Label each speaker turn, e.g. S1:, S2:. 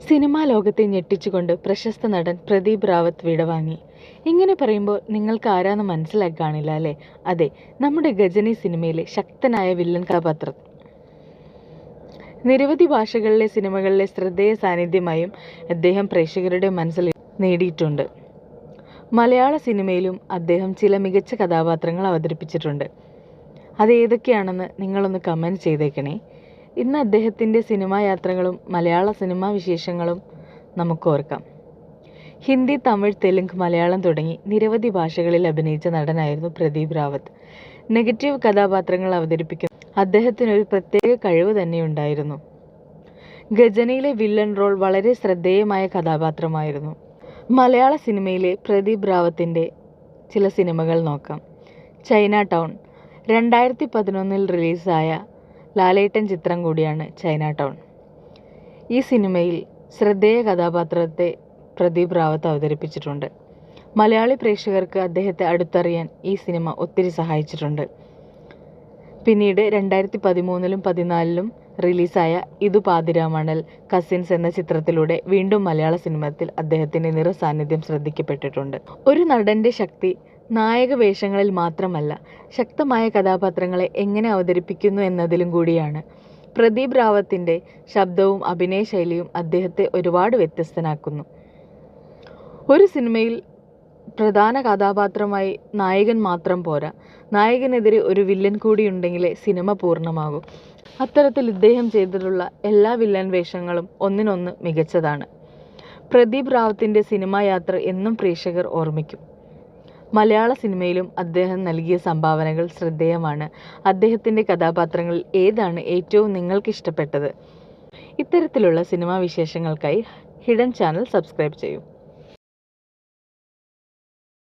S1: Cinema ലോകത്തെ ഞെട്ടിച്ചുകൊണ്ട് പ്രശസ്ത നടൻ പ്രദീപ് റാവത്ത് വിടവാങ്ങി. ഇങ്ങനെ പറയുമ്പോൾ നിങ്ങൾക്ക് ആരാന്ന് മനസ്സിലാക്കി കാണില്ല അല്ലേ? അതെ, നമ്മുടെ ഗജനി സിനിമയിലെ ശക്തനായ വില്ലൻ കഥാപാത്രം. നിരവധി ഭാഷകളിലെ സിനിമകളിലെ ശ്രദ്ധേയ സാന്നിധ്യമായും അദ്ദേഹം പ്രേക്ഷകരുടെ മനസ്സിൽ നേടിയിട്ടുണ്ട്. മലയാള സിനിമയിലും അദ്ദേഹം ചില മികച്ച കഥാപാത്രങ്ങൾ അവതരിപ്പിച്ചിട്ടുണ്ട്. അത് ഏതൊക്കെയാണെന്ന് നിങ്ങളൊന്ന് കമൻറ്റ് ചെയ്തേക്കണേ. ഇന്ന് അദ്ദേഹത്തിൻ്റെ സിനിമാ യാത്രകളും മലയാള സിനിമാ വിശേഷങ്ങളും നമുക്ക് ഓർക്കാം. ഹിന്ദി, തമിഴ്, തെലുങ്ക്, മലയാളം തുടങ്ങി നിരവധി ഭാഷകളിൽ അഭിനയിച്ച നടനായിരുന്നു പ്രദീപ് റാവത്ത്. നെഗറ്റീവ് കഥാപാത്രങ്ങൾ അവതരിപ്പിക്കുന്ന അദ്ദേഹത്തിനൊരു പ്രത്യേക കഴിവ് തന്നെയുണ്ടായിരുന്നു. ഗജനിയിലെ വില്ലൻ റോൾ വളരെ ശ്രദ്ധേയമായ കഥാപാത്രമായിരുന്നു. മലയാള സിനിമയിലെ പ്രദീപ് റാവത്തിൻ്റെ ചില സിനിമകൾ നോക്കാം. ചൈന ടൗൺ 2011 റിലീസായ ലാലേട്ടൻ ചിത്രം കൂടിയാണ് ചൈന ടൗൺ. ഈ സിനിമയിൽ ശ്രദ്ധേയ കഥാപാത്രത്തെ പ്രദീപ് റാവത്ത് അവതരിപ്പിച്ചിട്ടുണ്ട്. മലയാളി പ്രേക്ഷകർക്ക് അദ്ദേഹത്തെ അടുത്തറിയാൻ ഈ സിനിമ ഒത്തിരി സഹായിച്ചിട്ടുണ്ട്. പിന്നീട് 2013 14 റിലീസായ ഇതു പാതിരാമണൽ, കസിൻസ് എന്ന ചിത്രത്തിലൂടെ വീണ്ടും മലയാള സിനിമയിൽ അദ്ദേഹത്തിൻ്റെ നിറസാന്നിധ്യം ശ്രദ്ധിക്കപ്പെട്ടിട്ടുണ്ട്. ഒരു നടൻ്റെ ശക്തി നായക വേഷങ്ങളിൽ മാത്രമല്ല, ശക്തമായ കഥാപാത്രങ്ങളെ എങ്ങനെ അവതരിപ്പിക്കുന്നു എന്നതിലും കൂടിയാണ്. പ്രദീപ് റാവത്തിൻ്റെ ശബ്ദവും അഭിനയ ശൈലിയും അദ്ദേഹത്തെ ഒരുപാട് വ്യത്യസ്തനാക്കുന്നു. ഒരു സിനിമയിൽ പ്രധാന കഥാപാത്രമായി നായകൻ മാത്രം പോരാ, നായകനെതിരെ ഒരു വില്ലൻ കൂടിയുണ്ടെങ്കിലേ സിനിമ പൂർണ്ണമാകും. അത്തരത്തിൽ ഇദ്ദേഹം ചെയ്തിട്ടുള്ള എല്ലാ വില്ലൻ വേഷങ്ങളും ഒന്നിനൊന്ന് മികച്ചതാണ്. പ്രദീപ് റാവത്തിൻ്റെ സിനിമാ യാത്ര എന്നും പ്രേക്ഷകർ ഓർമ്മിക്കും. മലയാള സിനിമയിലും അദ്ദേഹം നൽകിയ സംഭാവനകൾ ശ്രദ്ധേയമാണ്. അദ്ദേഹത്തിൻ്റെ കഥാപാത്രങ്ങളിൽ ഏതാണ് ഏറ്റവും നിങ്ങൾക്കിഷ്ടപ്പെട്ടത്? ഇത്തരത്തിലുള്ള സിനിമാ വിശേഷങ്ങൾക്കായി ഹിഡൻ ചാനൽ സബ്സ്ക്രൈബ് ചെയ്യൂ.